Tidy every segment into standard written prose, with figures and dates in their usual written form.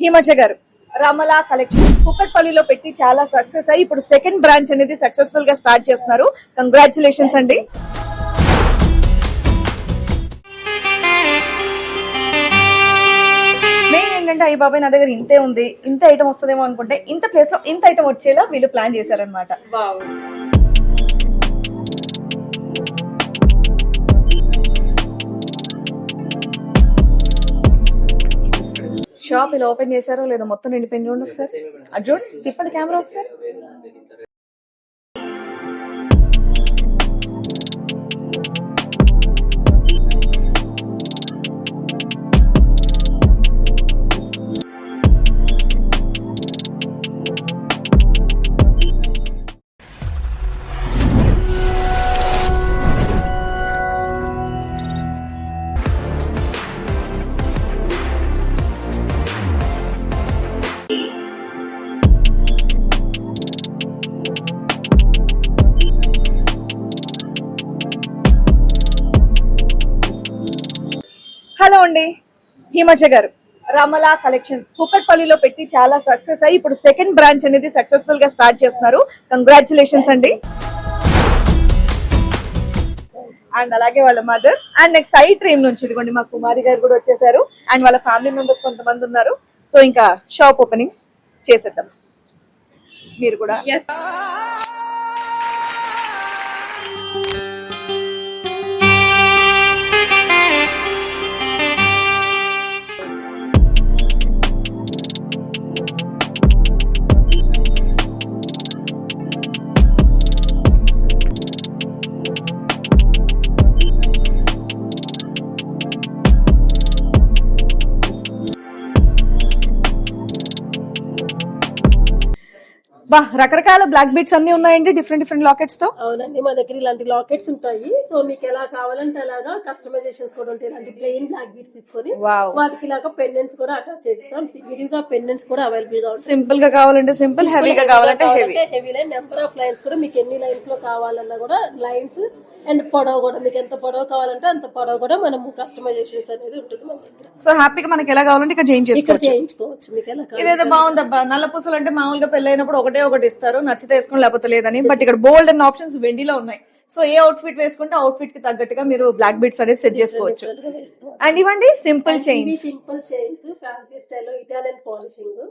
హిమజ గారు రమలా కలెక్షన్ కుక్కట్పల్లిలో పెట్టి చాలా సక్సెస్ అయ్యి ఇప్పుడు సెకండ్ బ్రాంచ్ అనేది సక్సెస్ఫుల్ గా స్టార్ట్ చేస్తున్నారు. కంగ్రాచులేషన్స్ అండి. మెయిన్ ఏంటంటే అయ్యి బాబాయ్ నా దగ్గర ఇంతే ఉంది, ఇంత ఐటమ్ వస్తుందేమో అనుకుంటే ఇంత ప్లేస్ లో ఇంత ఐటమ్ వచ్చేలా వీళ్ళు ప్లాన్ చేశారనమాట. షాప్ ఇలా ఓపెన్ చేశారో లేదో మొత్తం నిండిపోయింది. చూడండి ఒకసారి, అది చూడండి, తిప్పండి కెమెరా ఒకసారి. హలో అండి, హిమజ గారు రమలా కలెక్షన్స్ కుక్కట్పల్లిలో పెట్టి చాలా సక్సెస్ అయ్యి ఇప్పుడు సెకండ్ బ్రాంచ్ అనేది సక్సెస్ఫుల్ గా స్టార్ట్ చేస్తున్నారు. కంగ్రాచులేషన్స్ అండి. అండ్ అలాగే వాళ్ళ mother and next I dream నుంచి ఇదిగోండి మా కుమారి గారు కూడా వచ్చేసారు అండ్ వాళ్ళ ఫ్యామిలీ మెంబర్స్ కొంతమంది ఉన్నారు. సో ఇంకా షాప్ ఓపెనింగ్స్ చేసేద్దాం. మీరు కూడా రకరకాల బ్లాక్ బీట్స్ అన్ని ఉన్నాయండి, డిఫరెంట్ డిఫరెంట్ లాకెట్స్ తో. అవునండి, మా దగ్గర ఇలాంటి లాకెట్స్ ఉంటాయి. సో మీకు ఎలా కావాలంటే అలాగా కస్టమైజేషన్స్ కూడా ఉంటాయి. ఇలాంటి ప్లెయిన్ బ్లాక్ బీట్స్ తీసుకొని వాటికి ఇలాగా పెండెంట్స్ కూడా అటాచ్ చేస్తాం. విడిగా పెండెంట్స్ కూడా అవైలబుల్ గా ఉంటాయి. సింపుల్ గా కావాలంటే సింపుల్, హెవీగా కావాలంటే heavy line. Number of lines కూడా మీకు ఎన్ని లైన్స్ లో కావాలన్నా కూడా లైన్స్ అండ్ పొడవు కూడా మీకు ఎంత పొడవు కావాలంటే అంత పొడవు కూడా మనము కస్టమైజేషన్స్ అనేది ఉంటుంది మన దగ్గర. సో హ్యాపీగా మనకి ఎలా కావాలంటే ఇక్కడ చేయించుకోవచ్చు. మీకు ఎలా ఇదేదో బాగుందబ్బా. నల్ల పూసలు అంటే మామూలుగా పెళ్ళైనప్పుడు ఒకటి ఇస్తారు, నచ్చితే వేసుకుని లేకపోతే లేదని. బట్ ఇక్కడ బోల్డ్ అండ్ ఆప్షన్స్ వెండిలో ఉన్నాయి. సో ఏ అవుట్ ఫిట్ వేసుకుంటే అవుట్ ఫిట్ కి తగ్గట్టుగా మీరు బ్లాక్ బీట్స్ అనేది సెట్ చేసుకోవచ్చు. అండ్ ఇవ్వండి simple chains, simple chains fancy style లో Italian polishing,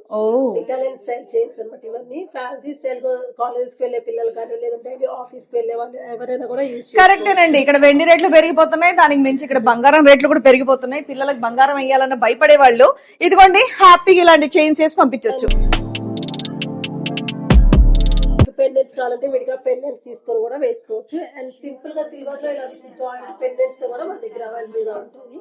Italian style chains అన్నమాట. ఇవన్నీ ఫ్యాన్సీ స్టైల్ కాలేజ్ కి వెళ్లే పిల్లలు కానీ లేదంటే ఆఫీస్ కి వెళ్లే వాళ్ళు ఎవరైనా కూడా యూజ్. కరెక్టేనండి, ఇక్కడ వెండి రేట్లు పెరిగిపోతున్నాయి, దానికి మించి ఇక్కడ బంగారం రేట్లు కూడా పెరిగిపోతున్నాయి. పిల్లలకు బంగారం వేయాలన్న భయపడే వాళ్ళు ఇదిగోండి హ్యాపీగా ఇలాంటి చైన్స్ వేసి పంపించవచ్చు. పెండెంట్స్ కావాలంటే విడిగా పెండెంట్స్ తీసుకొని కూడా వేసుకోవచ్చు. అండ్ సింపుల్ గా సిల్వర్ లో ఇలా జాయింట్ పెండెంట్స్ కూడా మన దగ్గర అవైలబుల్ గా ఉంటుంది.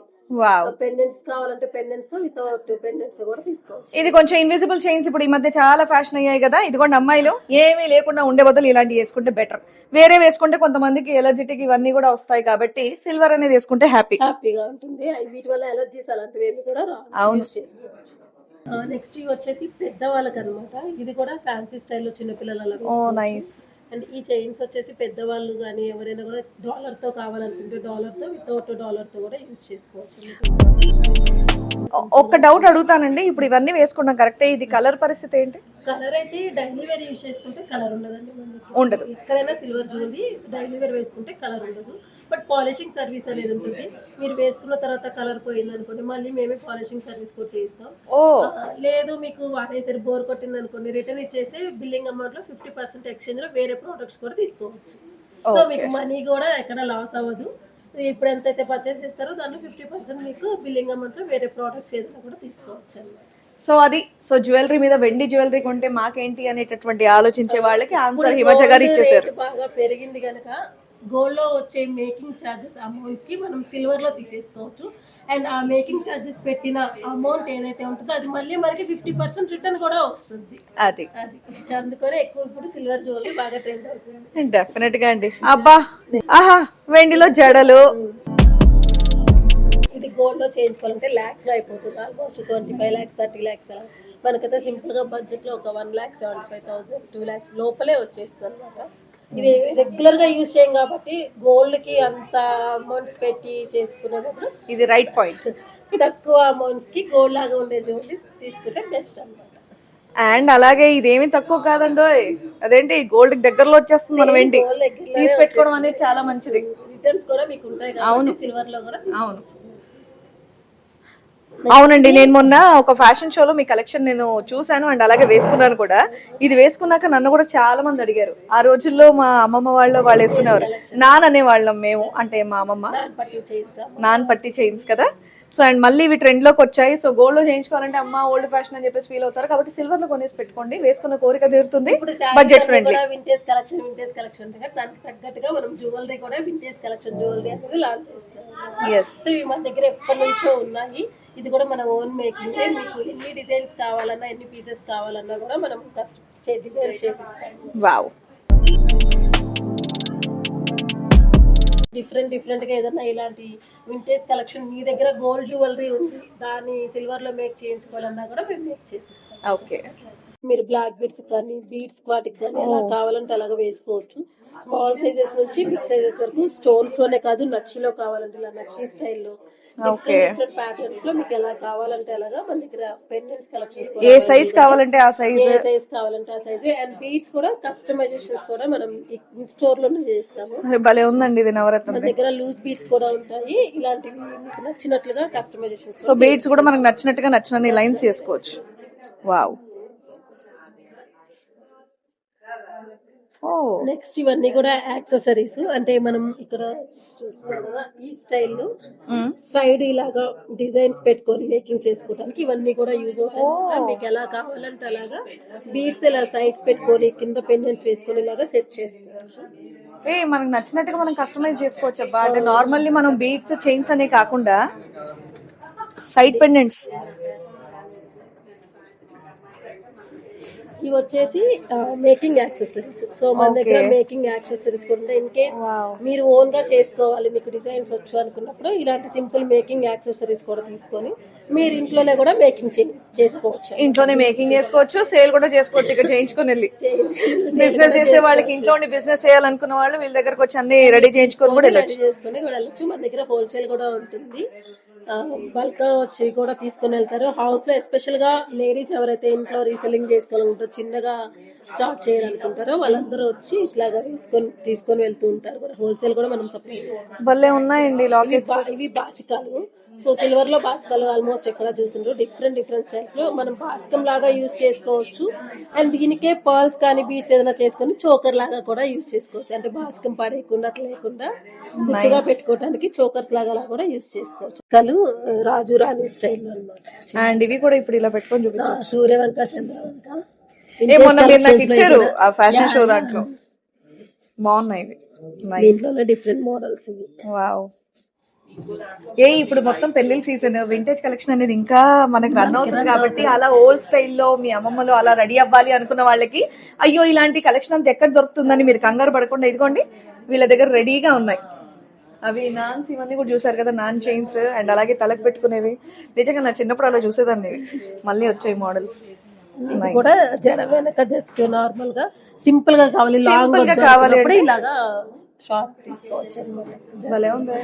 పెండెంట్స్ కావాలంటే పెండెంట్స్ వితౌట్ పెండెంట్స్ కూడా తీసుకోవచ్చు. ఇది కొంచెం ఇన్విజిబుల్ చైన్స్ ఇప్పుడు ఈ మధ్య చాలా ఫ్యాషన్ అయ్యాయి కదా. ఇదిగోండి అమ్మాయిలు ఏమీ లేకుండా ఉండే బదులు ఇలాంటి వేసుకుంటే బెటర్. వేరే వేసుకుంటే కొంతమందికి ఎలర్జిటిక్ ఇవన్నీ కూడా వస్తాయి కాబట్టి సిల్వర్ అనేది వేసుకుంటే హ్యాపీగా ఉంటుంది. వీటి వల్ల ఎలర్జీస్ అలాంటివి ఏమి కూడా అవును. నెక్స్ట్ వచ్చేసి పెద్దవాళ్ళకి అనమాట. ఇది కూడా ఫ్యాన్సీ స్టైల్లో చిన్నపిల్లల. అండ్ ఈ చైన్స్ వచ్చేసి పెద్దవాళ్ళు కానీ ఎవరైనా కూడా డాలర్ తో కావాలనుకుంటే డాలర్ తో వితౌట్ డాలర్ తో కూడా యూజ్ చేసుకోవచ్చు. ఒక్క డౌట్ అడుగుతానండి, ఇప్పుడు ఇవన్నీ వేసుకున్నాం కరెక్టే, ఇది కలర్ పరిస్థితి ఏంటి? కలర్ అయితే డైలీ వేర్ యూజ్ చేసుకుంటే కలర్ ఉండదు. ఎక్కడైనా సిల్వర్ జ్యువెలరీ డైలీ వేర్ వేసుకుంటే కలర్ ఉండదు. బట్ పాలిషింగ్ సర్వీస్ అనేది ఉంటుంది. మీరు వేసుకున్న తర్వాత కలర్ పోయింది అనుకోండి మళ్ళీ మేమే పాలిషింగ్ సర్వీస్ కూడా చేయిస్తాం. లేదు మీకు వాడేసరి బోర్ కొట్టింది అనుకోండి రిటర్న్ ఇచ్చేస్తే బిల్లింగ్ అమౌంట్ లో 50% ఎక్స్చేంజ్ లో వేరే ప్రోడక్ట్స్ కూడా తీసుకోవచ్చు. సో మీకు మనీ కూడా ఎక్కడ లాస్ అవ్వదు. ఇప్పుడు ఎంతైతే పర్చేస్ చేస్తారో దాంట్లో 50% మీకు బిల్లింగ్ అమౌంట్ లో వేరే ప్రోడక్ట్స్ ఏదైనా కూడా తీసుకోవచ్చు అన్నమాట. సో జ్యువెలరీ మీద వెండి జ్యువెలరీ కొంటే మాకేంటి అనేటటువంటి ఆలోచించే వాళ్ళకి ఆన్సర్ హిమజ గారు ఇచ్చేసారు. బాగా పెరిగింది కనుక గోల్డ్ లో వచ్చే మేకింగ్ ఛార్జెస్ అమౌంట్స్ కి మనం సిల్వర్ లో తీసేసుకోవచ్చు. అండ్ ఆ మేకింగ్ ఛార్జెస్ పెట్టిన అమౌంట్ ఏదైతే ఉంటుందో అది మళ్ళీ మనకి 50% రిటర్న్ కూడా వస్తుంది. అది అందుకనే ఎక్కువ ఇప్పుడు సిల్వర్ జ్యువెలరీ బాగా ట్రెండ్ అవుతుంది. డెఫినెట్ గా అండి. అబ్బా ఆహా, వెండిలో జడలు. ఇది గోల్డ్ లో చేయించుకోవాలంటే లాక్స్ లో అయిపోతుంది. ఆల్మోస్ట్ 25 lakhs 30 lakhs అలా. మనకైతే సింపుల్ గా బడ్జెట్ లో ఒక 1,75,000 2 lakhs లోపలే వచ్చేస్తుంది అనమాట. ఇది రెగ్యులర్ గా యూజ్ చేయం కాబట్టి గోల్డ్ కి అంత అమౌంట్ పెట్టి చేసుకునే బదులు ఇది రైట్ పాయింట్. తక్కువ అమౌంట్స్ కి గోల్డ్ లాగా ఉండే జ్యువెలరీ తీసుకుంటే బెస్ట్ అన్నమాట. అండ్ అలాగే ఇదేమి తక్కువ కాదండో, అదేంటి గోల్డ్ దగ్గరలో వచ్చేస్తుంది, మనం ఏంటి గోల్డ్ దగ్గరలోనే తీసి పెట్టుకోవడం అనేది చాలా మంచిది. రిటర్న్స్ కూడా మీకు ఉంటాయి కాబట్టి సిల్వర్ లో కూడా అవును అవునండి, నేను మొన్న ఒక ఫ్యాషన్ షోలో మీ కలెక్షన్ నేను చూసాను అండ్ అలాగే వేసుకున్నాను కూడా. ఇది వేసుకున్నాక నన్ను కూడా చాలా మంది అడిగారు. ఆ రోజుల్లో మా అమ్మమ్మ వాళ్ళు వేసుకునేవారు, నాన్ అనేవాళ్ళం మేము, అంటే మా అమ్మమ్మ పట్టు చేయిద్దాం. నాన్ పట్టి చైన్స్ కదా. సో అండ్ మళ్ళీ ఇవి ట్రెండ్ లోకి వచ్చాయి. సో గోల్డ్ లో చేయించుకోవాలంటే అమ్మ ఓల్డ్ ఫ్యాషన్ అని చెప్పేసి ఫీల్ అవుతారు, కాబట్టి సిల్వర్ లో కొనేసి పెట్టుకోండి, వేసుకున్న కోరిక తీరుతుంది, ఇప్పుడు బడ్జెట్ ఫ్రెండ్లీ. వింటేజ్ కలెక్షన్ ఉంటుంది కదా, దానికి తగ్గట్టుగా మనం జ్యువెలరీ కూడా వింటేజ్ కలెక్షన్ జ్యువెలరీ అనేది లాంచ్ చేస్తాం. ఎస్, సో ఇవి మన దగ్గర ఎప్పటి నుంచో ఉన్నాయి. ఇది కూడా మన ఓన్ మేకింగ్. మీకు ఎన్ని డిజైన్స్ కావాలన్నా ఎన్ని పీసెస్ కావాలన్నా కూడా మనం డిజైన్స్ చేసిస్తాం. వావ్, డిఫరెంట్ గా ఏదన్నా ఇలాంటి వింటేజ్ కలెక్షన్ మీ దగ్గర గోల్డ్ జ్యువెలరీ ఉంది, దాన్ని సిల్వర్ లో మేక్ చేయించుకోవాలన్నా కూడా మేము మేక్ చేసిస్తాం. ఓకే. మీరు బ్లాక్ బీడ్స్ కానీ బీడ్స్ వాటికి కానీ ఎలా కావాలంటే అలాగా వేసుకోవచ్చు. స్మాల్ సైజెస్ నుంచి బిగ్ సైజెస్ వరకు స్టోన్స్ లోనే కాదు, నక్షిలో కావాలంటే ఇలా నక్షి స్టైల్లో డిఫరెంట్ ప్యాటర్న్స్ లో మీకు ఎలా కావాలంటే అలాగా మన దగ్గర పెండెంట్స్ కలెక్షన్స్, ఏ సైజ్ కావాలంటే ఆ సైజ్, ఏ సైజ్ కావాలంటే ఆ సైజ్. అండ్ బీడ్స్ కూడా కస్టమైజేషన్స్ కూడా మనం స్టోర్ లోనే చేస్తాము. భలే ఉందండి ఇది నవరత్న. మన దగ్గర లూజ్ బీడ్స్ కూడా ఉంటాయి, ఇలాంటివి మీకు నచ్చినట్లుగా కస్టమైజేషన్స్. సో బీడ్స్ కూడా మనకు నచ్చినట్టుగా నచ్చినన్ని లైన్స్ చేసుకోవచ్చు. వావ్. నెక్స్ట్ ఇవన్నీ కూడా యాక్సెసరీస్, అంటే మనం ఇక్కడ చూస్తున్నాం కదా ఈ స్టైల్లో సైడ్ ఇలాగా డిజైన్స్ పెట్టుకొని మేకింగ్ చేసుకోవడానికి ఇవన్నీ కూడా యూజ్ అవుతాయి. మీకు ఎలా కావాలంటే అలాగా బీడ్స్ ఇలా సైడ్స్ పెట్టుకొని కింద పెండెంట్స్ వేసుకొని ఇలాగా సెట్ చేసుకోవచ్చు. మనకు నచ్చినట్టుగా మనం కస్టమైజ్ చేసుకోవచ్చు అబ్బా. అంటే నార్మల్లీ మనం బీడ్స్ చైన్స్ అనే కాకుండా సైడ్ పెండెంట్స్. ఇవి వచ్చేసి మేకింగ్ యాక్సెసరీస్. సో మన దగ్గర మేకింగ్ యాక్సెసరీస్ కూడా ఇన్ కేస్ మీరు ఓన్ గా చేసుకోవాలి, మీకు డిజైన్స్ వచ్చు అనుకున్నప్పుడు ఇలాంటి సింపుల్ మేకింగ్ యాక్సెసరీస్ కూడా తీసుకొని మీరు ఇంట్లోనే కూడా మేకింగ్ చేసుకోవచ్చు. ఇంట్లోనే మేకింగ్ చేసుకోవచ్చు, సేల్ కూడా చేసుకోవచ్చు. ఇక్కడ చేయించుకొని వెళ్ళి బిజినెస్ చేసే వాళ్ళకి, ఇంట్లో బిజినెస్ చేయాలనుకున్న వాళ్ళు వీళ్ళ దగ్గరకు వచ్చి అన్ని రెడీ చేయించుకొని కూడా వెళ్ళొచ్చు. మన దగ్గర హోల్సేల్ కూడా ఉంటుంది, బల్క్ వచ్చి కూడా తీసుకొని వెళ్తారు. హౌస్ లో ఎస్పెషల్ గా లేడీస్ ఎవరైతే ఇంట్లో రీసెల్లింగ్ చేసుకోవాలనుకుంటారో, చిన్నగా స్టార్ట్ చేయాలనుకుంటారో వాళ్ళందరూ వచ్చి ఇట్లాగా తీసుకొని వెళ్తూ ఉంటారు. కూడా హోల్సేల్ కూడా మనం సప్లై చేస్తాం. భలే ఉన్నాయండి లాకెట్స్. ఇవి బాసికాలు. సో సిల్వర్ లో బాసికాలు ఆల్మోస్ట్ ఎక్కడ చూసిండ్రు, డిఫరెంట్ స్టైల్స్ లో మనం బాసికం లాగా యూజ్ చేసుకోవచ్చు. అండ్ దీనికే పర్ల్స్ కానీ బీడ్స్ ఏదైనా చేసుకొని చోకర్ లాగా కూడా యూజ్ చేసుకోవచ్చు. అంటే బాసికం పడేయకుండా అట్లా లేకుండా గుర్తుగా పెట్టుకోవడానికి చోకర్స్ లాగా కూడా యూజ్ చేసుకోవచ్చు. కలు రాజు రాణి స్టైల్ అన్నమాట. అండ్ ఇవి కూడా ఇప్పుడు ఇలా పెట్టుకొని చూపించారు. సూర్యవంక చంద్రవంక మొన్న మీరు నాకు ఇచ్చారు ఆ ఫ్యాషన్ షో, దాంట్లో బాగున్నాయి ఇవి. దీంట్లో డిఫరెంట్ మోడల్స్ ఇవి. వావ్. ఇప్పుడు మొత్తం పెళ్లిళ్ళ సీజన్, వింటేజ్ కలెక్షన్ అనేది ఇంకా మనకు రన్ అవుతుంది కాబట్టి అలా ఓల్డ్ స్టైల్లో మీ అమ్మమ్మలో అలా రెడీ అవ్వాలి అనుకున్న వాళ్ళకి అయ్యో ఇలాంటి కలెక్షన్ అంతా ఎక్కడ దొరుకుతుందని మీరు కంగారు పడకుండా ఇదిగోండి వీళ్ళ దగ్గర రెడీగా ఉన్నాయి. అవి నాన్స్ ఇవన్నీ కూడా చూసారు కదా, నాన్ చైన్స్ అండ్ అలాగే తలకు పెట్టుకునేవి. నిజంగా నా చిన్నప్పుడు అలా చూసేదాన్ని, మళ్ళీ వచ్చాయి మోడల్స్ కూడా. జడ వెనక జస్ట్ నార్మల్ గా సింపుల్ గా కావాలి, లాంగ్ గా కావాలి అంటే ఇలాగా షార్ట్ తీసుకోవచ్చు అన్నమాట. భలే ఉంది.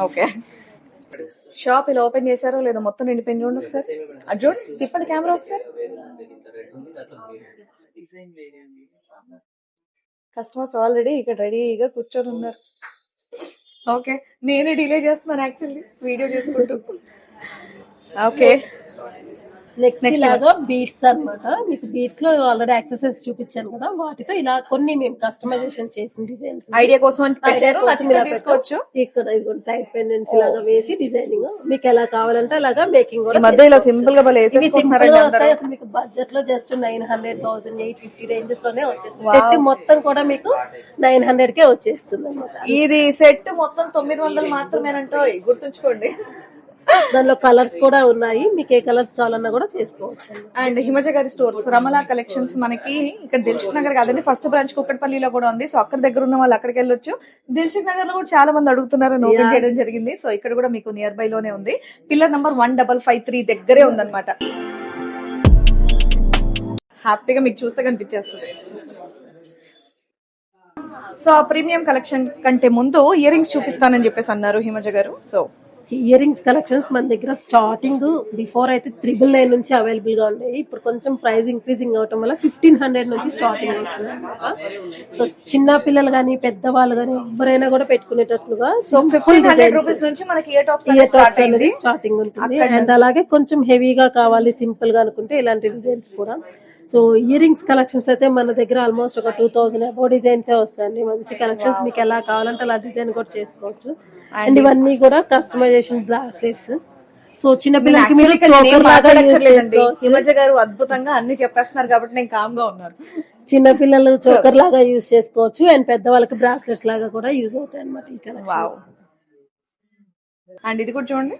ఓకే, షాప్ ఇలా ఓపెన్ చేశారో లేదో మొత్తం నిండిపోయింది. చూడండి ఒకసారి, అది చూడండి, తిప్పండి కెమెరా ఒకసారి. కస్టమర్స్ ఆల్రెడీ ఇక్కడ రెడీగా కూర్చొని ఉన్నారు. ఓకే, నేనే డిలే చేస్తున్నాను యాక్చువల్లీ వీడియో చేసుకుంటూ. ఓకే, నెక్స్ట్ ఇలాగా బీడ్స్ అన్నమాట. మీకు బీడ్స్ లో ఆల్రెడీ యాక్సెసరీస్ చూపించాను కదా, వాటితో ఇలా కొన్ని మేము కస్టమైజేషన్ చేసిన డిజైన్స్ ఐడియా కోసం తీసుకోవచ్చు. ఇక్కడ ఇదిగోండి సైడ్ పెండెంట్స్ లాగా వేసి డిజైనింగ్ మీకు ఎలా కావాలంటే అలాగా మేకింగ్ కూడా మధ్య ఇలా సింపుల్ గా వస్తాయి. మీకు బడ్జెట్ లో జస్ట్ 900,000 850 రేంజెస్ లోనే వచ్చేస్తుంది. సెట్ మొత్తం కూడా మీకు 900 కే వచ్చేస్తుంది అన్నమాట. ఇది సెట్ మొత్తం 900 మాత్రమేనంటో గుర్తుంచుకోండి. దానిలో కలర్స్ కూడా ఉన్నాయి, మీకు ఏ కలర్స్ కావాలన్నా కూడా చేసుకోవచ్చు. అండ్ హిమజ గారి స్టోర్స్ రమలా కలెక్షన్స్ మనకి ఇక్కడ దిల్సుఖ్ నగర్ కాదండి, ఫస్ట్ బ్రాంచ్ కుక్కట్పల్లిలో కూడా ఉంది. సో అక్కడ దగ్గర ఉన్న వాళ్ళు అక్కడికి వెళ్ళొచ్చు. దిల్సుఖ్ నగర్ లో కూడా చాలా మంది అడుగుతున్నారు, ఓపెన్ చేయడం జరిగింది. సో ఇక్కడ కూడా మీకు నియర్ బై లోనే ఉంది. పిల్లర్ నంబర్ 1553 దగ్గరే ఉందన్నమాట. హ్యాపీగా మీకు చూస్తే కనిపించేస్తుంది. సో ఆ ప్రీమియం కలెక్షన్ కంటే ముందు ఇయర్ రింగ్స్ చూపిస్తానని చెప్పేసి అన్నారు హిమజ గారు. సో ఇయర్ రింగ్స్ కలెక్షన్స్ మన దగ్గర స్టార్టింగ్ బిఫోర్ అయితే 999 నుంచి అవైలబుల్ గా ఉండేవి. ఇప్పుడు కొంచెం ప్రైస్ ఇంక్రీజింగ్ అవటం వల్ల 1500 నుంచి స్టార్టింగ్ వస్తుంది అనమాట. సో చిన్న పిల్లలు కానీ పెద్దవాళ్ళు కానీ ఎవరైనా కూడా పెట్టుకునేటట్లుగా సో 1500 రూపీస్ నుంచి మనకి ఇయర్ టాప్స్ అనేది స్టార్టింగ్ ఉంటుంది. అండ్ అలాగే కొంచెం హెవీగా కావాలి సింపుల్ గా అనుకుంటే ఇలాంటి డిజైన్స్ కూడా. సో ఇయర్ రింగ్స్ కలెక్షన్స్ అయితే మన దగ్గర ఆల్మోస్ట్ ఒక 2000 అబౌ డిజైన్స్ వస్తాయండి. మంచి కలెక్షన్స్ మీకు ఎలా కావాలంటే అలా డిజైన్ కూడా చేసుకోవచ్చు. అండ్ ఇవన్నీ కూడా కస్టమైజేషన్ బ్రాస్లెట్స్. సో చిన్న పిల్లలకి మీరు చోకర్ లాగా యూజ్ చేసుకోవచ్చు. హిమజ గారు అద్భుతంగా అన్ని చెప్పేస్తున్నారు కాబట్టి నేను కామ్ గా ఉన్నాను. చిన్న పిల్లలు చోకర్ లాగా యూజ్ చేసుకోవచ్చు. అండ్ పెద్దవాళ్ళకి బ్రాస్లెట్స్ లాగా కూడా యూజ్ అవుతాయి అన్నమాట ఈ కలెక్షన్. అండ్ ఇది కూడా చూడండి,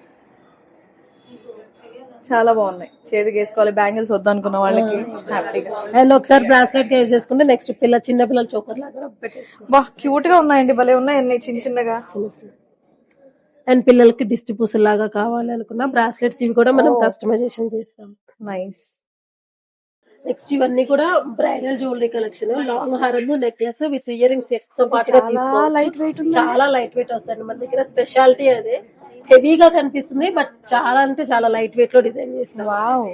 చాలా బాగున్నాయి. చేతికి వేసుకోవాలి, బ్యాంగిల్స్ వద్దనుకున్న వాళ్ళకి హ్యాపీగా. అండ్ ఒకసారి బ్రాస్లెట్ యూజ్ చేసుకుంటే నెక్స్ట్ చిన్న పిల్లలు చోకర్ లాగా పెట్టేసుకోవాలి. బా క్యూట్ గా ఉన్నాయండి, భలే ఉన్నాయి అన్ని చిన్న చిన్నగా. అండ్ పిల్లలకి దిష్టి పూసలు లాగా కావాలి అనుకున్న బ్రాస్లెట్స్ ఇవి కూడా మనం కస్టమైజేషన్ చేస్తాం. నైస్. నెక్స్ట్ ఇవన్నీ కూడా బ్రైడల్ జ్యువెలరీ కలెక్షన్. లాంగ్ హారం నెక్లెస్ విత్ ఇయర్ రింగ్స్ తో పాటుగా తీసుకోవచ్చు. చాలా లైట్ వెయిట్ వస్తాయి మన దగ్గర. స్పెషాలిటీ అదే, హెవీగా కనిపిస్తుంది బట్ చాలా అంటే చాలా లైట్ వెయిట్ లో డిజైన్ చేస్తాం. వావ్.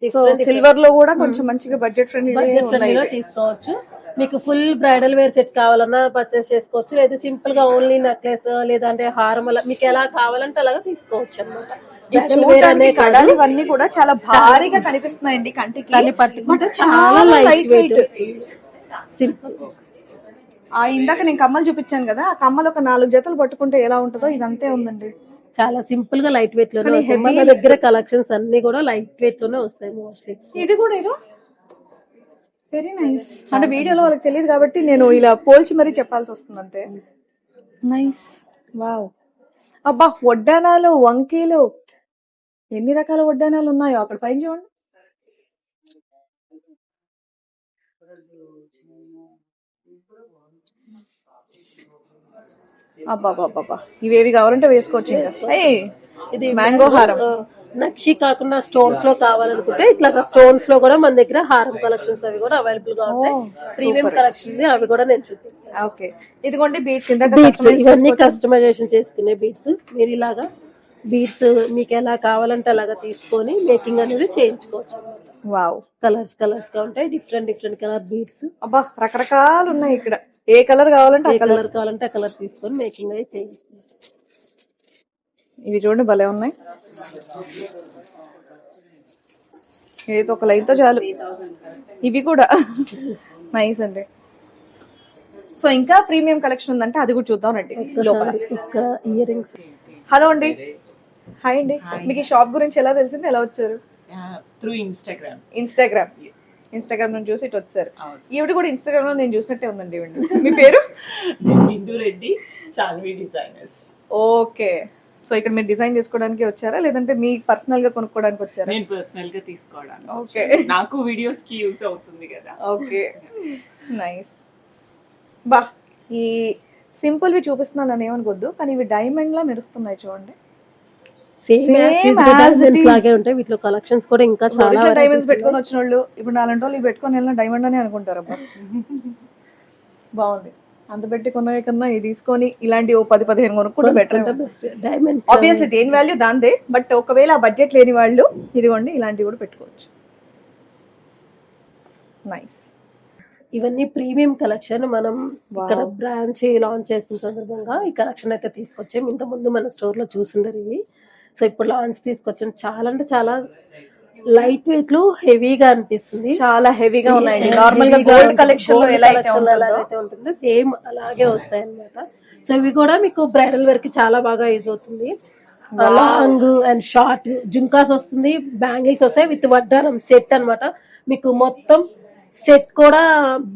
సో సిల్వర్ లో కూడా కొంచెం మంచిగా బడ్జెట్ ఫ్రెండ్లీలో తీసుకోవచ్చు. మీకు ఫుల్ బ్రైడల్ వేర్ సెట్ కావాలన్నా పర్చేస్ చేసుకోవచ్చు, లేదా సింపుల్ గా ఓన్లీ నెక్లెస్ లేదంటే హారం అలా మీకు ఎలా కావాలంటే అలాగా తీసుకోవచ్చు అనమాట. ఇవన్నీ కూడా చాలా భారీగా కనిపిస్తున్నాయండి కంటికి, కానీ పట్టుకుంటే చాలా లైట్ వెయిట్ సింపుల్. ఇందాక నేను కమ్మలు చూపించాను కదా, ఆ కమ్మలు ఒక 4 జతలు పట్టుకుంటే ఎలా ఉంటుందో ఇదంతే ఉందండి. చాలా సింపుల్ గా లైట్ వెయిట్ లోనే మన దగ్గర కలెక్షన్స్ అన్ని కూడా లైట్ వెయిట్ లోనే వస్తాయి మోస్ట్లీ. ఇది కూడా ఏదో వెరీ నైస్. అంటే వీడియోలో వాళ్ళకి తెలియదు కాబట్టి నేను ఇలా పోల్చి మరీ చెప్పాల్సి వస్తుంది అంతే. నైస్. వావ్. అబ్బా వడ్డానాలు, వంకీలు, ఎన్ని రకాల వడ్డానాలు ఉన్నాయో అక్కడ పైన చూడండి. అబ్బా ఇవేవి కావాలంటే వేసుకోవచ్చు. ఇంకా ఇది మ్యాంగో హారం. నక్షి కాకుండా స్టోన్స్ లో కావాలనుకుంటే ఇట్లా స్టోన్స్ లో కూడా మన దగ్గర హారం కలెక్షన్స్ అవి కూడా అవైలబుల్ గా ఉంటాయి. ప్రీమియం కలెక్షన్స్ అవి కూడా నేను చూపిస్తాను. ఓకే. ఇదిగోండి బీడ్స్, ఇవన్నీ కస్టమైజేషన్ చేసుకునే బీడ్స్. మీరు ఇలాగా బీడ్స్ మీకు ఎలా కావాలంటే అలాగా తీసుకొని మేకింగ్ అనేది చేయించుకోవచ్చు. వావ్. కలర్స్ గా ఉంటాయి, డిఫరెంట్ కలర్ బీడ్స్. అబ్బా రకరకాలు ఉన్నాయి ఇక్కడ. ఏ కలర్ కావాలంటే ఆ కలర్ తీసుకొని మేకింగ్ అయితే చేయించుకోవచ్చు. ఇవి చూడండి భలే ఉన్నాయి. ఏదో ఒక లైన్ తో చాలు. ఇవి కూడా నైస్ అండి. సో ఇంకా ప్రీమియం కలెక్షన్ ఉందంటే అది కూడా చూద్దాం రండి. Ear rings. హలో అండి. హాయ్ అండి. మీకు ఈ షాప్ గురించి ఎలా తెలిసింది, ఎలా వచ్చారు? త్రూ ఇన్స్టాగ్రామ్ నుంచి చూసి ఇటు వచ్చారు. ఈవిడ కూడా ఇన్స్టాగ్రామ్ లో నేను చూసినట్టే ఉందండి. మీ పేరు? బిందు రెడ్డి, సాల్వి డిజైనర్స్. ఓకే. సో ఇక్కడ మీరు డిజైన్ చేసుకోవడానికి వచ్చారా లేదంటే మీ పర్సనల్ గా కొనుక్కోవడానికి వచ్చారా? నేను పర్సనల్ గా తీసుకోవడానికి. ఓకే. నాకు వీడియోస్ కి యూస్ అవుతుంది కదా. Okay nice. బా ఈ సింపుల్ వి చూపిస్తున్నాను అని ఏమనుకోద్దు, కానీ ఇవి డైమండ్ లా మెరుస్తున్నాయి చూడండి. లాగే ఉంటాయి. వీటిలో కలెక్షన్స్ కూడా ఇంకా చాలా డైమండ్స్ పెట్టుకొని వచ్చిన వాళ్ళు ఇప్పుడు 4 రోజులు పెట్టుకొని వెళ్ళిన డైమండ్ అని అనుకుంటారు. అబ్బా బాగుంది. అంత పెట్టి కొనే కన్నా ఇది తీసుకొని ఇలాంటి 10-15 కొనుక్కుంటే బెటర్. డైమండ్స్ ఆబ్వియస్లీ దేని వాల్యూ దాందే, బట్ ఒకవేళ ఆ బడ్జెట్ లేని వాళ్ళు ఇదిగోండి ఇలాంటివి కూడా పెట్టుకోవచ్చు. నైస్. ఇవన్నీ ప్రీమియం కలెక్షన్. మనం ఇక్కడ బ్రాంచ్ లాంచ్ చేసిన సందర్భంగా ఈ కలెక్షన్ అయితే తీసుకొచ్చాం. ఇంత ముందు మన స్టోర్ లో చూసుండరు ఇవి. సో ఇప్పుడు లాంచ్ తీసుకొచ్చాం. చాలా అంటే చాలా లైట్ వెయిట్ లో హెవీగా అనిపిస్తుంది. చాలా హెవీగా ఉన్నాయండి. నార్మల్ గా గోల్డ్ కలెక్షన్ లో ఎలా అయితే ఉంటుందో సేమ్ అలాగే వస్తాయి అన్నమాట. సో ఇవి కూడా మీకు బ్రైడల్ వేర్ కి చాలా బాగా యూజ్ అవుతుంది. లాంగ్ అండ్ షార్ట్ జుంకాస్ వస్తుంది, బ్యాంగిల్స్ వస్తాయి విత్ వడ్డానం సెట్ అన్నమాట. మీకు మొత్తం సెట్ కూడా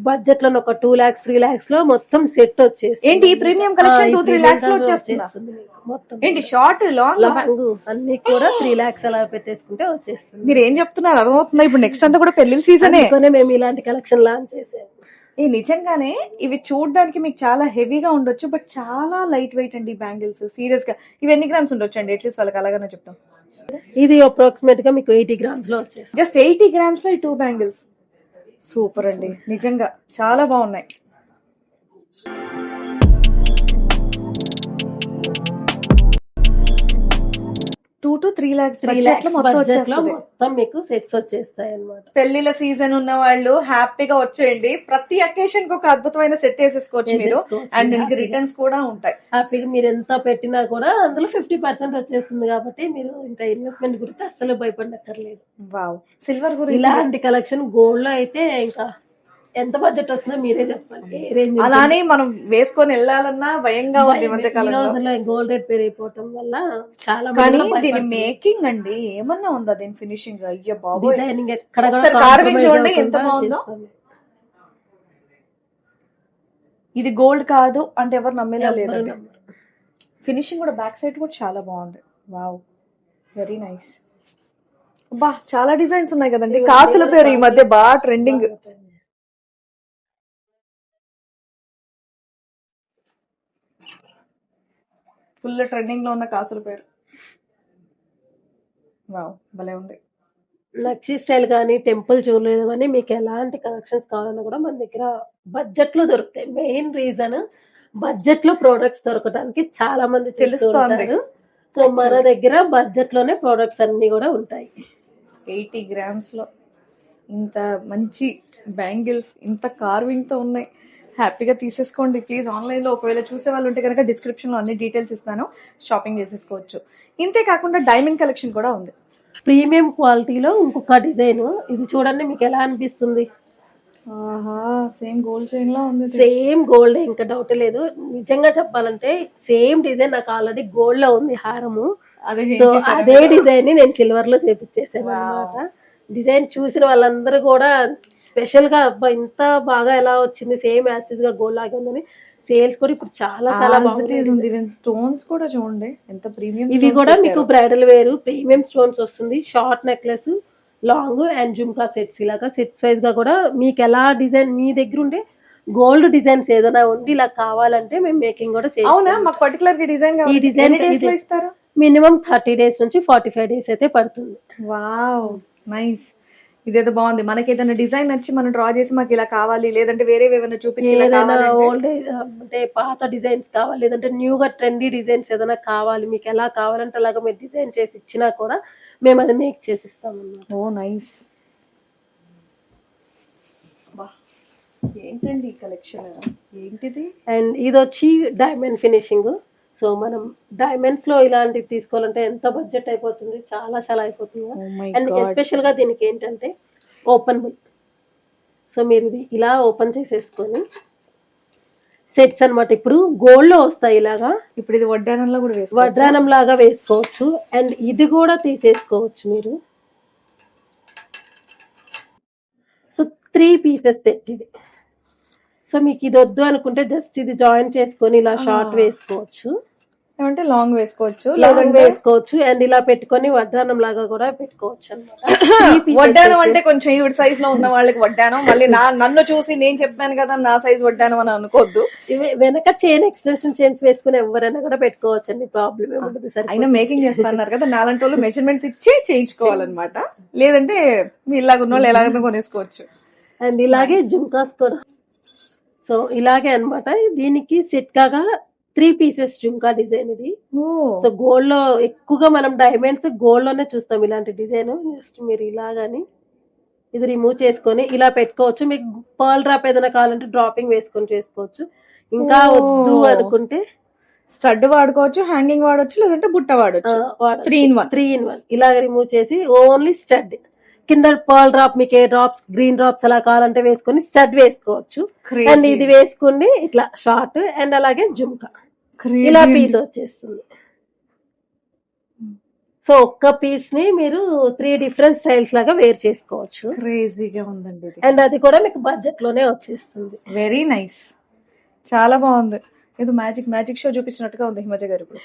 బడ్జెట్ లో ఒక 2 lakhs 3 lakhs లో మొత్తం సెట్ వచ్చేసి. ఏంటి ఈ ప్రీమియం కలెక్షన్ 2-3 lakhs లో వచ్చేస్తుంది మొత్తం? ఏంటి షార్ట్ లాంగ్ అన్ని కూడా 3 lakhs అలా పెట్టేసుకుంటే వచ్చేస్తుంది. మీరు ఏం చెప్తున్నారు అర్థమవుతుందా? ఇప్పుడు నెక్స్ట్ అంతా కూడా పెళ్లి సీజన్. మేము ఇలాంటి కలెక్షన్ లాంచ్ చేసాము. ఈ నిజంగానే ఇవి చూడడానికి మీకు చాలా హెవీగా ఉండొచ్చు, బట్ చాలా లైట్ వెయిట్ అండి బ్యాంగిల్స్. సీరియస్ గా ఇవి ఎన్ని గ్రామ్స్ ఉండొచ్చు అండి? అట్లీస్ట్ వాళ్ళకి అలాగనే చెప్తాం. ఇది అప్రాక్సిమేట్ గా మీకు 80 grams లో వచ్చేసి. జస్ట్ 80 grams లో ఈ 2 బ్యాంగిల్స్. సూపర్ అండి, నిజంగా చాలా బాగున్నాయి. 2 to 3 lakhs 3 బడ్జెట్ లో lakhs మొత్తం బడ్జెట్ లో వచ్చేస్తుంది. మొత్తం మీకు సెట్స్ వచ్చేస్తాయి అన్నమాట. పెళ్లిల సీజన్ ఉన్న వాళ్ళు హ్యాపీగా వచ్చేయండి. ప్రతి అకేషన్ కి ఒక అద్భుతమైన సెట్ వేసేసుకోవచ్చు మీరు. అండ్ దీనికి రిటర్న్స్ కూడా ఉంటాయి. హ్యాపీగా మీరు ఎంత పెట్టినా కూడా అందులో 50% వచ్చేస్తుంది కాబట్టి మీరు ఇంకా ఇన్వెస్ట్మెంట్ గురించి అస్సలు భయపడక్కర్లేదు. వావ్. సిల్వర్ గురించి ఇలాంటి కలెక్షన్ గోల్డ్ లో అయితే ఇంకా ఎంత బడ్జెట్ వస్తుందో మీరే చెప్పాలి. ఏ రేంజ్ అలానే మనం వేసుకొని వెళ్ళాలన్నా భయంగా ఉంది ఈ మధ్య ఈ కాలంలో. రోజుల్లో గోల్డ్ రేట్ పెరిగిపోవటం వల్ల చాలా కానీ దీని మేకింగ్ అండి ఏమన్నా ఉందా దీని ఫినిషింగ్? అయ్యో బాబోయ్, డిజైనింగ్ ఎక్కడ ఒకసారి carving చూడండి ఎంత బాగుందో. ఇది గోల్డ్ కాదు అంటే ఎవరు నమ్మేలా లేదండి. ఫినిషింగ్ కూడా బ్యాక్ సైడ్ కూడా చాలా బాగుంది. Wow, very nice. బా చాలా డిజైన్స్ ఉన్నాయి కదండి. కాసుల పేరు ఈ మధ్య బాగా ట్రెండింగ్. ఫుల్ ట్రెండింగ్ లో ఉన్న కాసుల పేరు. వావ్, భలే ఉంది. నక్షి స్టైల్ కానీ టెంపుల్ జ్యువెలరీ కానీ మీకు ఎలాంటి కలెక్షన్స్ కావాలన్నా కూడా మన దగ్గర బడ్జెట్ లో దొరుకుతాయి. మెయిన్ రీజన్ బడ్జెట్ లో ప్రోడక్ట్స్ దొరకడానికి చాలా మంది తెలుస్తోంది. తెలుస్తారు. సో మన దగ్గర బడ్జెట్ లోనే ప్రోడక్ట్స్ అన్ని కూడా ఉంటాయి. 80 grams లో ఇంత మంచి బ్యాంగిల్స్ ఇంత కార్వింగ్ తో ఉన్నాయి. హ్యాపీగా తీసేసుకోండి ప్లీజ్. ఆన్లైన్ లో ఒకవేళ చూసే వాళ్ళు ఉంటే కనుక డిస్క్రిప్షన్ లో అన్ని డీటెయిల్స్ ఇస్తాను, షాపింగ్ చేసేసుకోవచ్చు. ఇంతే కాకుండా డైమండ్ కలెక్షన్ కూడా ఉంది. ప్రీమియం క్వాలిటీలో ఇంకొక డిజైన్ ఇది చూడండి, మీకు ఎలా అనిపిస్తుంది? ఆహా, సేమ్ గోల్డ్ చైన్ లా ఉంది. సేమ్ గోల్డ్, ఇంకా డౌట్ లేదు. నిజంగా చెప్పాలంటే సేమ్ డిజైన్ నాకు ఆల్రెడీ గోల్డ్ లో ఉంది హారము. సో అదే డిజైన్ ని నేను సిల్వర్ లో చేపించేసాను అనమాట. డిజైన్ చూసిన వాళ్ళందరూ కూడా స్పెషల్ గా అబ్బా ఇంత బాగా ఎలా వచ్చింది, సేమ్ యాసిడ్ గా గోల్డ్ లాగా ఉందని. సేల్స్ కూడా ఇప్పుడు చాలా చాలా బాగుంది. స్టోన్స్ కూడా చూడండి ఎంత ప్రీమియం. ఇవి కూడా మీకు బ్రైడల్ వేరు ప్రీమియం స్టోన్స్ వస్తుంది. Short necklace, long and jhumka sets ఇలాగా సెట్స్ వైజ్ గా కూడా మీకు ఎలా డిజైన్ మీ దగ్గర ఉండే గోల్డ్ డిజైన్స్ ఏదైనా ఉండి ఇలా కావాలంటే మేము మేకింగ్ కూడా చేస్తాం. అవునా, మాకు పర్టికులర్ డిజైన్ ఈ డిజైన్ ఇస్తారు. మినిమం 30 days నుంచి 45 days అయితే పడుతుంది. Wow, nice. ఇదేదో బాగుంది. మనకి ఏదైనా డిజైన్ నచ్చి మనం డ్రా చేసి మాకు ఇలా కావాలి, లేదంటే వేరే ఏమైనా చూపించి ఏదైనా ఓల్డ్ అంటే పాత డిజైన్స్ కావాలి, లేదంటే న్యూగా ట్రెండీ డిజైన్స్ ఏదైనా కావాలి, మీకు ఎలా కావాలంటే అలాగా మీరు డిజైన్ చేసి ఇచ్చినా కూడా మేము అది మేక్ చేసి ఇస్తాం అన్నమాట. ఓ నైస్. ఏంటండి ఈ కలెక్షన్, ఏంటిది? అండ్ ఇది వచ్చి డైమండ్ ఫినిషింగ్. సో మనం డైమండ్స్ లో ఇలాంటివి తీసుకోవాలంటే ఎంత బడ్జెట్ అయిపోతుంది, చాలా చాలా అయిపోతుంది. అండ్ ఎస్పెషల్ గా దీనికి ఏంటంటే ఓపెన్ బుల్. సో మీరు ఇది ఇలా ఓపెన్ చేసేసుకొని సెట్స్ అన్నమాట. ఇప్పుడు గోల్డ్ లో వస్తాయి ఇలాగా. ఇప్పుడు ఇది వడ్డానంలో కూడా వడ్డానం లాగా వేసుకోవచ్చు. అండ్ ఇది కూడా తీసేసుకోవచ్చు మీరు. సో 3 pieces సెట్ ఇది. సో మీకు ఇది వద్దు అనుకుంటే జస్ట్ ఇది జాయిన్ చేసుకొని ఇలా షార్ట్ వేసుకోవచ్చు, ఏమంటే లాంగ్ వేసుకోవచ్చు, లాంగ్ వేసుకోవచ్చు. అండ్ ఇలా పెట్టుకొని వడ్డానం లాగా కూడా పెట్టుకోవచ్చు అన్నమాట. వడ్డానం అంటే కొంచెం ఈవిడ సైజ్ లో ఉన్న వాళ్ళకి వడ్డానం, మళ్ళీ నన్ను చూసి నేను చెప్పాను కదా నా సైజ్ వడ్డానం అని అనుకోవద్దు. వెనక చైన్ ఎక్స్టెన్షన్ చైన్స్ వేసుకుని ఎవరైనా కూడా పెట్టుకోవచ్చు అండి, ప్రాబ్లం ఏముంటుంది. సరే అయినా మేకింగ్ చేస్తున్నారు కదా, నాలంటి వాళ్ళు మెజర్మెంట్స్ ఇచ్చే చేయించుకోవాలన్నమాట, లేదంటే మీ ఇలాగున్న వాళ్ళు ఎలాగైనా కొనేసుకోవచ్చు. అండ్ ఇలాగే జుమ్కాస్ కూడా. సో ఇలాగే అన్నమాట. దీనికి సెట్ కాగా 3 pieces జుమ్కా డిజైన్ ఇది. సో గోల్డ్ లో ఎక్కువగా మనం డైమండ్స్ గోల్డ్ లోనే చూస్తాం ఇలాంటి డిజైన్. జస్ట్ మీరు ఇలాగని ఇది రిమూవ్ చేసుకొని ఇలా పెట్టుకోవచ్చు. మీకు పర్ల్ డ్రాప్ ఏదైనా కావాలంటే డ్రాపింగ్ వేసుకొని చేసుకోవచ్చు. ఇంకా వద్దు అనుకుంటే స్టడ్ వాడుకోవచ్చు, హ్యాంగింగ్ వాడచ్చు, లేదంటే బుట్ట వాడచ్చు. 3 in 1 ఇలాగ రిమూవ్ చేసి ఓన్లీ స్టడ్ కింద పర్ల్ డ్రాప్, మీకు ఏ డ్రాప్స్ గ్రీన్ డ్రాప్స్ అలా కావాలంటే వేసుకొని స్టడ్ వేసుకోవచ్చు. అండ్ ఇది వేసుకుని ఇట్లా షార్ట్ అండ్ అలాగే జుమ్కా ఇలా పీస్ వచ్చేస్తుంది. సో ఒక్క పీస్ ని మీరు 3 different స్టైల్స్ లాగా వేర్ చేసుకోవచ్చు. క్రేజీగా ఉందండి. అండ్ అది కూడా మీకు బడ్జెట్ లోనే వచ్చేస్తుంది. వెరీ నైస్, చాలా బాగుంది. ఇది మ్యాజిక్ షో చూపించినట్టుగా ఉంది హిమజ గారు. ఇప్పుడు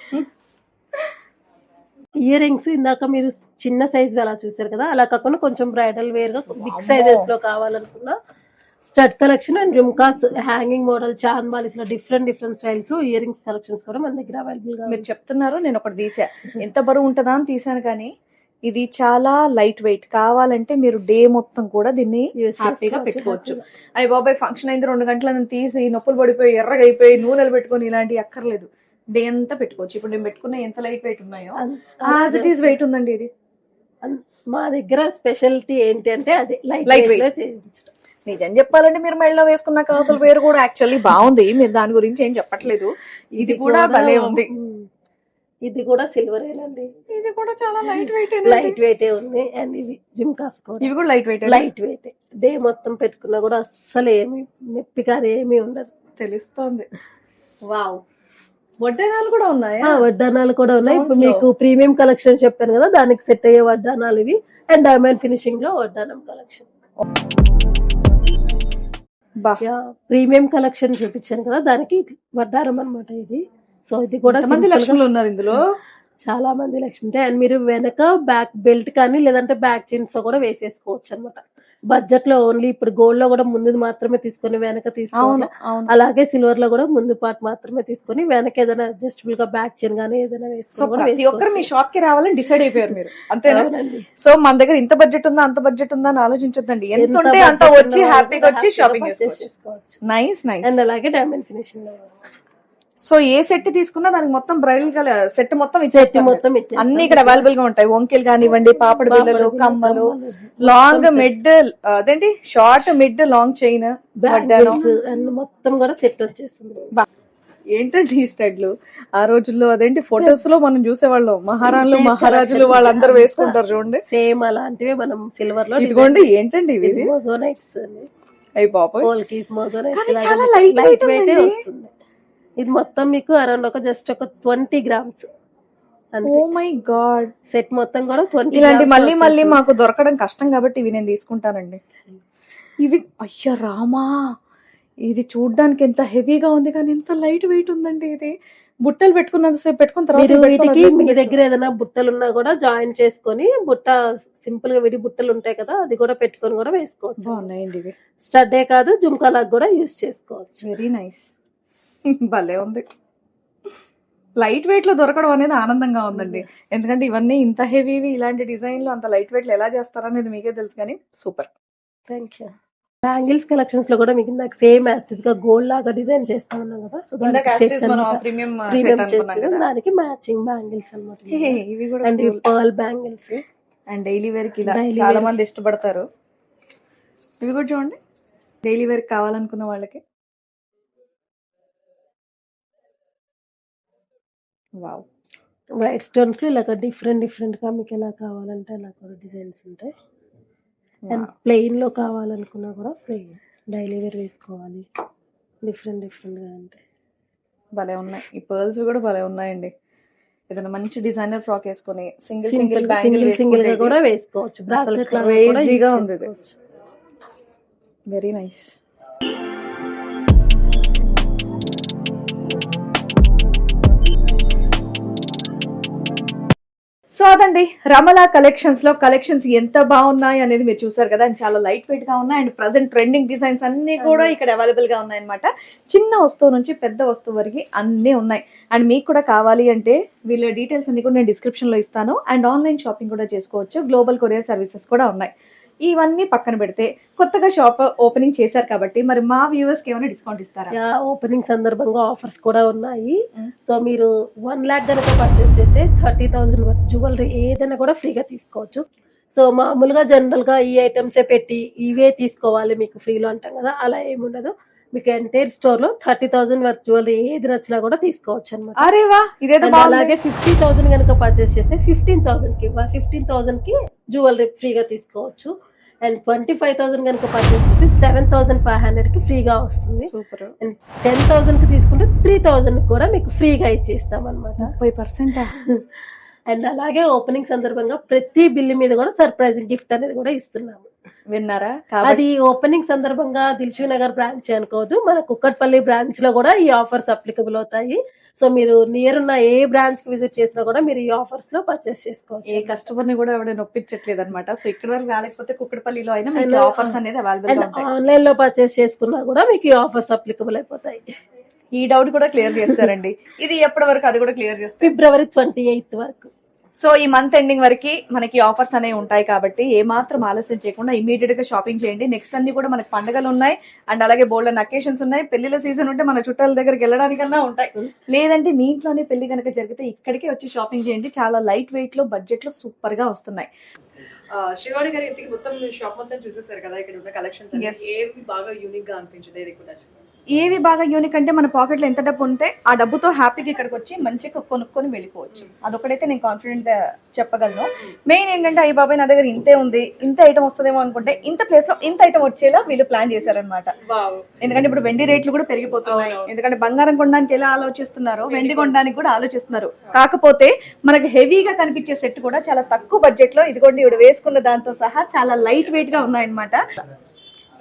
ఇయర్ రింగ్స్ ఇందాక మీరు చిన్న సైజ్ అలా చూసారు కదా, అలా కాకుండా కొంచెం బ్రైడల్ వేర్ గా బిగ్ సైజెస్ లో కావాలనుకున్నా stud collection and jhumkas, hanging model, chandbalis లో డిఫరెంట్ స్టైల్స్ లో ఇయర్ రింగ్స్ కలెక్షన్స్ కూడా మన దగ్గర అవైలబుల్ గా. మీరు చెప్తున్నారు, నేను ఒకటి తీసా, ఎంత బరువు ఉంటుందా అని తీసాను, కానీ ఇది చాలా లైట్ వెయిట్. కావాలంటే మీరు డే మొత్తం కూడా దీన్ని హ్యాపీగా పెట్టుకోవచ్చు. అయ్యి బాబాయ్ ఫంక్షన్ అయింది 2 గంటల తీసి నొప్పులు పడిపోయి ఎర్రగా అయిపోయి నూనెలు పెట్టుకొని ఇలాంటివి అక్కర్లేదు. డే అంతా పెట్టుకోవచ్చు. ఇప్పుడు నేను పెట్టుకున్న ఎంత లైట్ వెయిట్ ఉన్నాయో అంత- యాజ్ ఇట్ ఈస్ వెయిట్ ఉందండి ఇది. మా దగ్గర స్పెషాలిటీ ఏంటి అంటే అది లైట్ Light వెయిట్ లో weight. చేయించడం. నిజం చెప్పాలంటే మీరు మెడలో వేసుకున్న కాసుల పేరు కూడా యాక్చువల్లీ బాగుంది, మీరు దాని గురించి ఏం చెప్పట్లేదు. ఇది కూడా భలే ఉంది. ఇది కూడా సిల్వరేనండి, ఇది కూడా చాలా లైట్ వెయిట్. లైట్ వెయిట్ ఉంది. అండ్ ఇది జిమ్కాస్ కూడా ఇవి కూడా light weight. Light weight, day మొత్తం పెట్టుకున్నా కూడా అస్సలు ఏమి నొప్పి కానీ ఏమీ ఉండదు. తెలుస్తోంది. వావ్, వడ్డానాలు కూడా ఉన్నాయా? వడ్డానాలు కూడా ఉన్నాయి. ఇప్పుడు Sounds మీకు ప్రీమియం కలెక్షన్ చెప్పాను కదా, దానికి సెట్ అయ్యే వడ్డానాలు ఇవి. అండ్ డైమండ్ ఫినిషింగ్ లో వడ్డానం కలెక్షన్. బా, ప్రీమియం కలెక్షన్ చూపించాను కదా, దానికి వడ్డారం అన్నమాట ఇది. సో ఇది కూడా మంది simple గా లక్ష్ములు ఉన్నారు ఇందులో. చాలా మంది లక్ష్మి ఉంటాయి. అండ్ మీరు వెనక బ్యాక్ బెల్ట్ కానీ లేదంటే బ్యాక్ చైన్స్ తో కూడా వేసేసుకోవచ్చు అనమాట. బడ్జెట్ లో ఓన్లీ ఇప్పుడు గోల్డ్ లో కూడా ముందు మాత్రమే తీసుకొని వెనక తీసుకోవాలి. అవును అవును. అలాగే సిల్వర్ లో కూడా ముందు పార్ట్ మాత్రమే తీసుకొని వెనక ఏదైనా అడ్జస్టబుల్ గా బ్యాక్ చైన్ గానీ ఏదైనా సో వేసుకొని కూడా ప్రతి ఒక్కరు మీ వేసుకోవచ్చు. షాప్ కి రావాలని డిసైడ్ అయిపోయారు మీరు, అంతేనా? అవునండి. సో మన దగ్గర ఇంత బడ్జెట్ ఉందా అంత బడ్జెట్ ఉందా అని ఆలోచించొద్దండి. ఎంత ఎంత ఉంటే అంత budget వచ్చి ఉన్న వాళ్ళు హ్యాపీగా కూడా వచ్చి happy గా షాపింగ్ purchase చేసుకోవచ్చు. చేసుకోవచ్చు. Nice nice. అండ్ అలాగే డైమండ్ ఫినిషింగ్ లో సో ఏ సెట్ తీసుకున్నా దానికి మొత్తం బ్రైడల్ సెట్ మొత్తం సెట్ ఇచ్చేస్తారు. మొత్తం ఇచ్చేస్తాం. అన్ని ఇక్కడ అవైలబుల్ గా ఉంటాయి. వంకీలు కానివ్వండి, పాపడి బిళ్ళలు, కమ్మలు, లాంగ్ మిడ్, అదేంటి short mid long chain, bangles and మొత్తం కూడా సెట్ వచ్చేస్తుంది. ఏంటంటే ఈ స్టైడ్లు ఆ రోజుల్లో అదేంటి ఫొటోస్ లో మనం చూసేవాళ్ళం, మహారాణులు మహారాజులు వాళ్ళందరూ వేసుకుంటారు చూడండి. సేమ్ అలాంటివి మనం సిల్వర్ లో ఇదిగోండి ఏంటండి ఇవి, మోజోనైట్స్ అండి. అయ్యి బాబోయ్. పోల్కీస్ మోజోనైట్స్ కానీ లాగా చాలా మీకు light లైట్ weight వెయిట్ ఉందండి. వస్తుంది. ఇది మొత్తం మీకు అరౌండ్ జస్ట్ ఒక 20 grams oh my god. Set మొత్తం కూడా 20 ఇలాంటి grams మళ్ళీ మళ్ళీ వచ్చేస్తుంది. మాకు దొరకడం కష్టం కాబట్టి ఇవి నేను తీసుకుంటానండి. ఇవి అయ్యా రామా, ఇది చూడ్డానికి ఎంత హెవీగా ఉంది కానీ ఎంత లైట్ వెయిట్ ఉందండి. ఇది బుట్టలు పెట్టుకున్నంతసేపు పెట్టుకున్న తర్వాత మీరు ఇది పెట్టుకొని వీటికి మీ వదిలేస్తే దగ్గర ఏదైనా బుట్టలు ఉన్నా కూడా జాయిన్ చేసుకొని బుట్ట సింపుల్ గా విడి బుట్టలు ఉంటాయి కదా, అది కూడా పెట్టుకొని కూడా వేసుకోవచ్చు. బాగున్నాయండి ఇవి. స్టడ్డే కాదు జుంకాలకు కూడా యూజ్ చేసుకోవచ్చు. Very nice. భలే ఉంది. లైట్ వెయిట్ లో దొరకడం అనేది ఆనందంగా ఉందండి. ఎందుకంటే ఇవన్నీ ఇంత హెవీవి ఇలాంటి డిజైన్ లో అంత లైట్ వెయిట్ లో ఎలా చేస్తారనేది మీకే తెలుసు కానీ super. Thank you. Bangles collections లో కూడా మీకు నాకు సేమ్ యాస్టిస్ గా గోల్డ్ లాగా డిజైన్ చేస్తా ఉన్నాం కదా, సో ప్రీమియం దానికి మ్యాచింగ్ బ్యాంగిల్స్ అన్నమాట. ఇవి కూడా and pearl bangles and daily wear కి ఇలా Daily చాలా wear మంది ఇష్టపడతారు. ఇవి కూడా చూడండి, డైలీ వేర్ కావాలనుకున్న వాళ్ళకి. వావ్. వైట్ స్టోన్స్ లో ఇలా డిఫరెంట్ గా మీకు ఎలా కావాలంటే అలా కూడా డిజైన్స్ ఉంటాయి. అండ్ ప్లెయిన్ లో కావాలనుకున్నా కూడా ప్లెయిన్ డైలీ వేర్ వేసుకోవాలి డిఫరెంట్ గా ఉంటాయి. భలే ఉన్నాయి. ఈ పర్ల్స్ కూడా భలే ఉన్నాయండి. ఏదైనా మంచి డిజైనర్ ఫ్రాక్ వేసుకొని సింగిల్ సింగిల్ బ్యాంగిల్ సింగిల్ గా కూడా వేసుకోవచ్చు. బ్రాస్లెట్ లాగా కూడా crazy use గా ఉంది ఇది. చేసుకోవచ్చు. Very nice. సో అదండి రమలా కలెక్షన్స్ లో కలెక్షన్స్ ఎంత బాగున్నాయి అనేది మీరు చూసారు కదా. అండ్ చాలా లైట్ వెయిట్ గా ఉన్నాయి. అండ్ ప్రజెంట్ ట్రెండింగ్ డిజైన్స్ అన్ని కూడా ఇక్కడ అవైలబుల్ గా ఉన్నాయి అనమాట. చిన్న వస్తువు నుంచి పెద్ద వస్తువు వరకు అన్నీ ఉన్నాయి. అండ్ మీకు కూడా కావాలి అంటే వీళ్ళ డీటెయిల్స్ అన్ని కూడా నేను డిస్క్రిప్షన్ లో ఇస్తాను. అండ్ ఆన్లైన్ షాపింగ్ కూడా చేసుకోవచ్చు. గ్లోబల్ కొరియర్ సర్వీసెస్ కూడా ఉన్నాయి. ఇవన్నీ పక్కన పెడితే కొత్తగా షాప్ ఓపెనింగ్ చేశారు కాబట్టి మరి మా వ్యూవర్స్ కి ఏమైనా డిస్కౌంట్ ఇస్తారా? ఓపెనింగ్ సందర్భంగా ఆఫర్స్ కూడా ఉన్నాయి. సో మీరు 1 lakh కనుక పర్చేస్ చేస్తే 30,000 వర్త్ జ్యువెలరీ ఏదైనా కూడా ఫ్రీగా తీసుకోవచ్చు. సో మామూలుగా జనరల్ గా ఈ ఐటమ్సే పెట్టి ఇవే తీసుకోవాలి మీకు ఫ్రీలో అంటాం కదా, అలా ఏముండదు. మీకు ఎంటైర్ స్టోర్ లో 30,000 వర్త్ జ్యువెలరీ ఏది నచ్చినా కూడా తీసుకోవచ్చు అనమాట. అరే వా, ఇదేదో And అలాగే 50,000 కనుక పర్చేస్ చేస్తే 15,000 కి జ్యువెలరీ ఫ్రీగా తీసుకోవచ్చు. అండ్ 25,000 కనుక పర్చేస్ చేస్తే 7,500 కి ఫ్రీగా వస్తుంది. సూపర్. అండ్ 10,000 కి తీసుకుంటే 3,000 కూడా మీకు ఫ్రీగా ఇచ్చేస్తాం అనమాట. 30%. అండ్ అలాగే ఓపెనింగ్ సందర్భంగా ప్రతి బిల్లు మీద కూడా సర్ప్రైజింగ్ గిఫ్ట్ అనేది కూడా ఇస్తున్నాము. విన్నారా? అది ఓపెనింగ్ సందర్భంగా దిల్షుక్ నగర్ బ్రాంచ్ అనుకోదు, మన కుక్కట్పల్లి బ్రాంచ్ లో కూడా ఈ ఆఫర్స్ అప్లికబుల్ అవుతాయి. సో మీరు నియర్ ఉన్న ఏ బ్రాంచ్ కి విజిట్ చేసినా కూడా మీరు ఈ ఆఫర్స్ లో పర్చేస్ చేసుకోవచ్చు. ఏ కస్టమర్ ని కూడా ఎవరైనా నొప్పించట్లేదు అనమాట. సో ఇక్కడ వరకు రాలేకపోతే కుక్కడపల్లిలో అయినా మీకు ఆఫర్స్ అనేది అవైలబుల్ గా ఉంటాయి. ఆన్లైన్ లో పర్చేస్ చేసుకున్నా కూడా మీకు ఈ ఆఫర్స్ అప్లికబుల్ అయిపోతాయి. ఈ డౌట్ కూడా క్లియర్ చేస్తారండి. ఇది ఎప్పటి వరకు అది కూడా క్లియర్ చేస్తారు? February 28th వరకు. సో ఈ మంత్ ఎండింగ్ వరకు మనకి ఆఫర్స్ అనేవి ఉంటాయి కాబట్టి ఏ మాత్రం ఆలస్యం చేయకుండా ఇమీడియట్ గా షాపింగ్ చేయండి. నెక్స్ట్ అన్ని కూడా మనకి పండుగలు ఉన్నాయి అండ్ అలాగే బోల్డెన్ అకేషన్స్ ఉన్నాయి. పెళ్లిల సీజన్ ఉంటే మన చుట్టాల దగ్గరికి వెళ్ళడానికన్నా ఉంటాయి. లేదంటే మీ ఇంట్లోనే పెళ్లి కనుక జరిగితే ఇక్కడికే వచ్చి షాపింగ్ చేయండి. చాలా లైట్ వెయిట్ లో బడ్జెట్ లో సూపర్ గా వస్తున్నాయి. శ్రీవాణి గారి ఇంటికి మొత్తం షాప్ మొత్తం చూసేసారు కదా, ఇక్కడ ఉన్న కలెక్షన్స్ Yes. ఏవి బాగా యూనిక్ గా అనిపించింది, ఏది ఎక్కువ నచ్చింది? ఏవి బాగా యూనిక్ అంటే మన పాకెట్ లో ఎంత డబ్బు ఉంటే ఆ డబ్బుతో హ్యాపీగా ఇక్కడికి వచ్చి మంచిగా కొనుక్కొని వెళ్ళిపోవచ్చు. అదొకటైతే నేను కాన్ఫిడెంట్ చెప్పగలను. మెయిన్ ఏంటంటే అయ్యి బాబాయ్ నా దగ్గర ఇంతే ఉంది, ఇంత ఐటమ్ వస్తుందేమో అనుకుంటే ఇంత ప్లేస్ లో ఇంత ఐటమ్ వచ్చేలా వీళ్ళు ప్లాన్ చేశారనమాట. వావ్. ఎందుకంటే ఇప్పుడు వెండి రేట్లు కూడా పెరిగిపోతున్నాయి. ఎందుకంటే బంగారం కొనడానికి ఎలా ఆలోచిస్తున్నారో వెండి కొనడానికి కూడా ఆలోచిస్తున్నారు. కాకపోతే మనకి హెవీగా కనిపించే సెట్ కూడా చాలా తక్కువ బడ్జెట్ లో ఇదిగోండి ఇవి వేసుకున్న దాంతో సహా చాలా లైట్ వెయిట్ గా ఉన్నాయన్నమాట.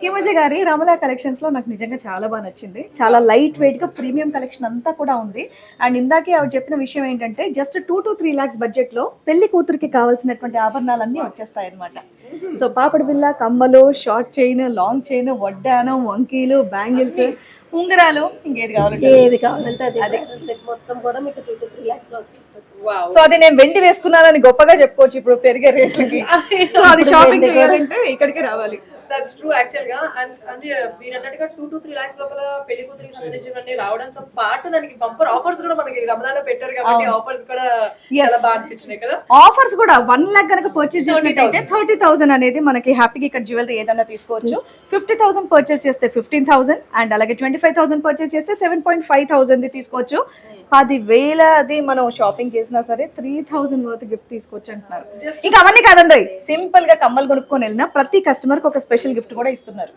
హిమజ గారి రమలా కలెక్షన్స్ లో నాకు నిజంగా చాలా బాగా నచ్చింది. చాలా లైట్ వెయిట్ గా ప్రీమియం కలెక్షన్ అంతా కూడా ఉంది. అండ్ ఇందాకే ఆవిడ చెప్పిన విషయం ఏంటంటే జస్ట్ 2 to 3 lakhs బడ్జెట్ లో పెళ్లి కూతురికి కావాల్సినటువంటి ఆభరణాలన్నీ వచ్చేస్తాయి అనమాట. సో పాపడి బిల్ల, కమ్మలు, షార్ట్ చైన్, లాంగ్ చైన్, వడ్డానం, వంకీలు, బ్యాంగిల్స్, ఉంగరాలు, ఇంకేది కావాలంటే ఏది కావాలంటే అది సెట్ మొత్తం కూడా మీకు 2 to 3 lakhs లో వచ్చేస్తుంది. వావ్. సో అది నేను వెండి వేసుకున్నానని గొప్పగా చెప్పుకోవచ్చు ఇప్పుడు పెరిగే రేట్లకి. సో అది షాపింగ్ చేయాలంటే ఇక్కడికి రావాలి. దట్స్ ట్రూ యాక్చువల్ గా. అండ్ మీరు అన్నట్టుగా 2 to 3 lakhs లోపల పెళ్లి కూతురికి సంబంధించినవన్నీ రావడంతో పాటు దానికి బంపర్ ఆఫర్స్ కూడా మనకి రమణాలో పెట్టారు కాబట్టి ఆఫర్స్ కూడా చాలా బాగా అనిపించినాయి కదా. ఆఫర్స్ కూడా 1 lakh కనుక పర్చేస్ చేసినట్టయితే 30,000 అనేది మనకి హ్యాపీగా ఇక్కడ జ్యువెలరీ ఏదైనా తీసుకోవచ్చు. 50,000 పర్చేస్ చేస్తే 15,000 అండ్ అలాగే 25,000 పర్చేస్ చేస్తే 7,500 తీసుకోవచ్చు. 10,000 అది మనం షాపింగ్ చేసినా సరే 3,000 వర్త్ గిఫ్ట్ తీసుకోవచ్చు అంటున్నారు. ఇంకా అవన్నీ కాదండి, సింపుల్ గా కమ్మలు కొనుక్కొని వెళ్ళినా ప్రతి కస్టమర్ కి ఒక స్పెషల్ గిఫ్ట్ కూడా ఇస్తున్నారు.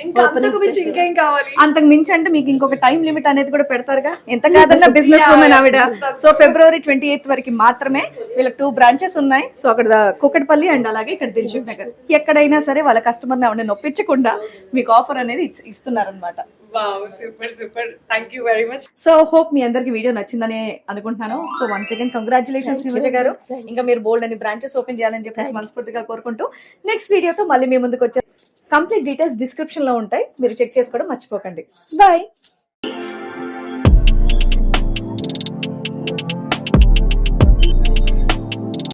ఇంకా అంతకు మించి ఇంకేం కావాలి? అంతకు మించి అంటే మీకు ఇంకొక టైం లిమిట్ అనేది కూడా పెడతారుగా. ఎంత కాదన్నా బిజినెస్ ఉమెన్ ఆవిడ. సో February 28 వరకు మాత్రమే వీళ్ళకి 2 branches ఉన్నాయి. సో అక్కడ కుకట్పల్లి అండ్ అలాగే ఇక్కడ దిల్సుఖ్ నగర్. ఎక్కడైనా సరే వాళ్ళ కస్టమర్ ని నొప్పించకుండా మీకు ఆఫర్ అనేది ఇస్తున్నారనమాట. Wow, super super, thank you very much. So hope మీ అందరికి వీడియో నచ్చిందని అనుకుంటున్నాను. So once again congratulations Himaja గారు. ఇంకా మీరు బోల్డ్ అని బ్రాంచెస్ ఓపెన్ చేయాలని చెప్పేసి మనస్ఫూర్తిగా కోరుకుంటూ నెక్స్ట్ వీడియోతో మళ్ళీ మీ ముందుకు వచ్చే కంప్లీట్ డీటెయిల్స్ డిస్క్రిప్షన్ లో ఉంటాయి, మీరు చెక్ చేసుకోవడం మర్చిపోకండి. బాయ్.